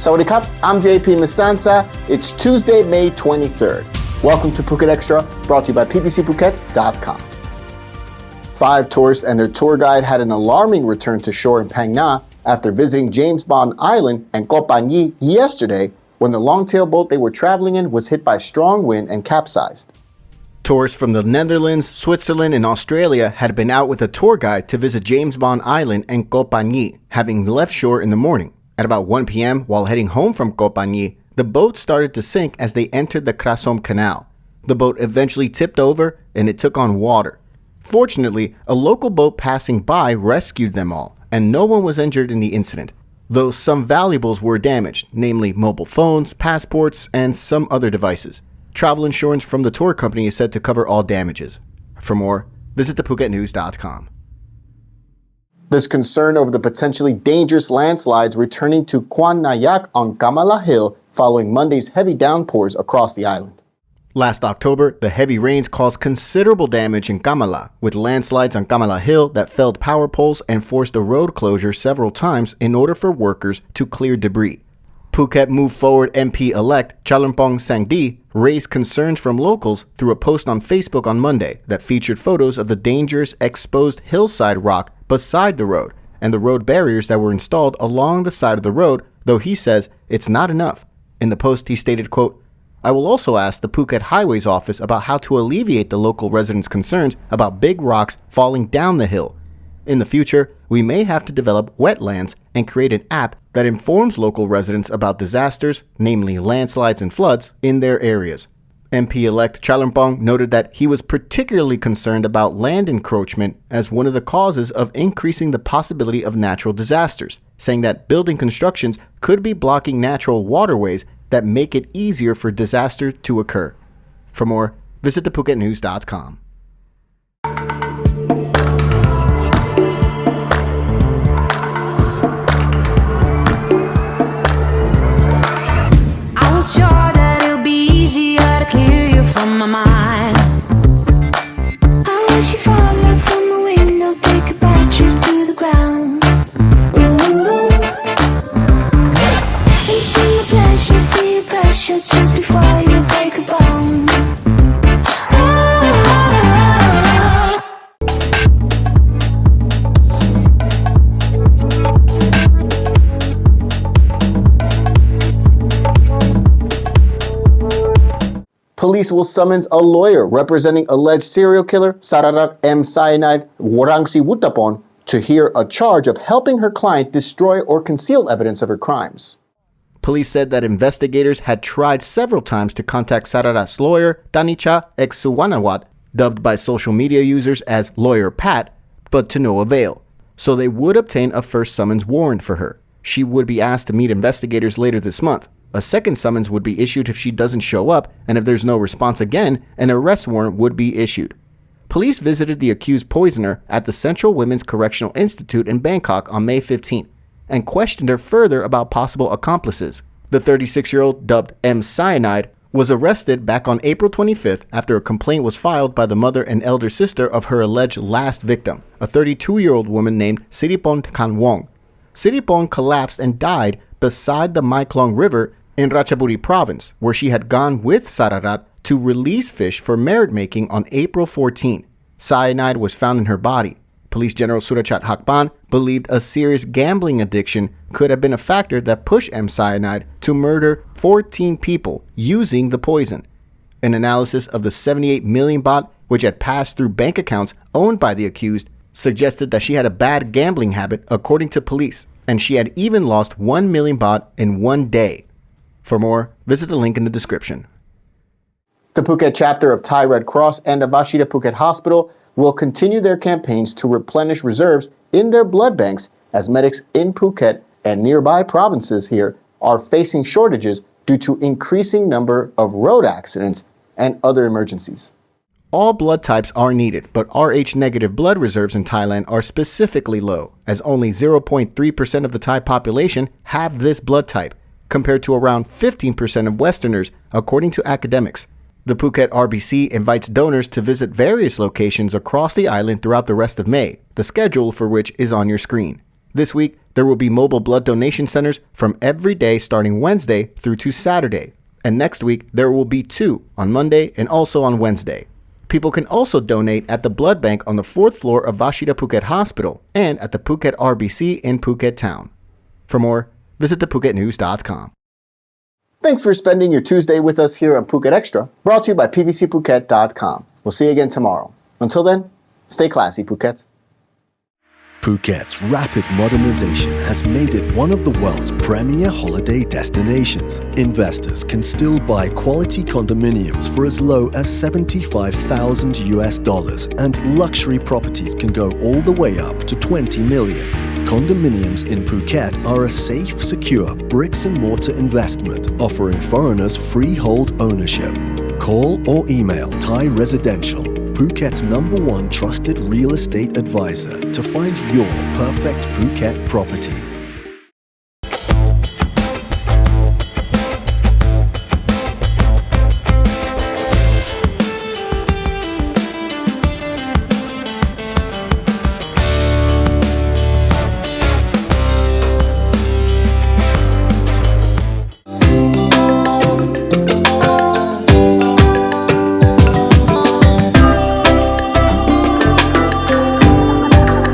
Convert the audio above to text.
Sawadee Krap, I'm JP Mestanza. It's Tuesday, May 23rd. Welcome to Phuket Extra, brought to you by ppcphuket.com. 5 tourists and their tour guide had an alarming return to shore in Phang Nga after visiting James Bond Island and Koh Phangan yesterday when the longtail boat they were traveling in was hit by strong wind and capsized. Tourists from the Netherlands, Switzerland, and Australia had been out with a tour guide to visit James Bond Island and Koh Phangan, having left shore in the morning. At about 1 p.m., while heading home from Koh Phangan, the boat started to sink as they entered the Krasom Canal. The boat eventually tipped over and it took on water. Fortunately, a local boat passing by rescued them all, and no one was injured in the incident, though some valuables were damaged, namely mobile phones, passports, and some other devices. Travel insurance from the tour company is said to cover all damages. For more, visit thephuketnews.com. There's concern over the potentially dangerous landslides returning to Quan Nayak on Kamala Hill following Monday's heavy downpours across the island. Last October, the heavy rains caused considerable damage in Kamala, with landslides on Kamala Hill that felled power poles and forced a road closure several times in order for workers to clear debris. Phuket Move Forward MP-elect Chalermpong Sangdi raised concerns from locals through a post on Facebook on Monday that featured photos of the dangerous exposed hillside rock beside the road and the road barriers that were installed along the side of the road, though he says it's not enough. In the post, he stated, quote, "I will also ask the Phuket Highways Office about how to alleviate the local residents' concerns about big rocks falling down the hill. In the future, we may have to develop wetlands and create an app that informs local residents about disasters, namely landslides and floods, in their areas." MP-elect Chalermpong noted that he was particularly concerned about land encroachment as one of the causes of increasing the possibility of natural disasters, saying that building constructions could be blocking natural waterways that make it easier for disaster to occur. For more, visit thephuketnews.com. Sure that it'll be easier to clear you from my mind. I wish you fall out from the window, take a bad trip to the ground. Ooh. And bring the pleasure, see the pressure just before you break a bone. Police will summons a lawyer representing alleged serial killer Sararat Arm Cyanide Warangsi Wutapon to hear a charge of helping her client destroy or conceal evidence of her crimes. Police said that investigators had tried several times to contact Sararat's lawyer, Danicha Exuwanawat, dubbed by social media users as Lawyer Pat, but to no avail. So they would obtain a first summons warrant for her. She would be asked to meet investigators later this month. A second summons would be issued if she doesn't show up, and if there's no response again, an arrest warrant would be issued. Police visited the accused poisoner at the Central Women's Correctional Institute in Bangkok on May 15th and questioned her further about possible accomplices. The 36-year-old, dubbed Arm Cyanide, was arrested back on April 25th after a complaint was filed by the mother and elder sister of her alleged last victim, a 32-year-old woman named Siripon Kanwong. Siripon collapsed and died beside the Mae Klong River in Ratchaburi province, where she had gone with Sararat to release fish for merit making on April 14. Cyanide was found in her body. Police General Surachat Hakpan believed a serious gambling addiction could have been a factor that pushed Arm Cyanide to murder 14 people using the poison. An analysis of the 78 million baht, which had passed through bank accounts owned by the accused, suggested that she had a bad gambling habit according to police, and she had even lost 1 million baht in one day. For more, visit the link in the description. The Phuket chapter of Thai Red Cross and Avashita Phuket Hospital will continue their campaigns to replenish reserves in their blood banks as medics in Phuket and nearby provinces here are facing shortages due to increasing number of road accidents and other emergencies. All blood types are needed, but Rh-negative blood reserves in Thailand are specifically low, as only 0.3% of the Thai population have this blood type, compared to around 15% of Westerners, according to academics. The Phuket RBC invites donors to visit various locations across the island throughout the rest of May, the schedule for which is on your screen. This week, there will be mobile blood donation centers from every day starting Wednesday through to Saturday. And next week, there will be 2 on Monday and also on Wednesday. People can also donate at the blood bank on the 4th floor of Vashida Phuket Hospital and at the Phuket RBC in Phuket Town. For more, visit thephuket.news.com. Thanks for spending your Tuesday with us here on Phuket Extra, brought to you by pvcphuket.com. We'll see you again tomorrow. Until then, stay classy, Phuket. Phuket's rapid modernization has made it one of the world's premier holiday destinations. Investors can still buy quality condominiums for as low as $75,000, and luxury properties can go all the way up to $20 million. Condominiums in Phuket are a safe, secure bricks-and-mortar investment offering foreigners freehold ownership. Call or email Thai Residential, Phuket's #1 trusted real estate advisor, to find your perfect Phuket property.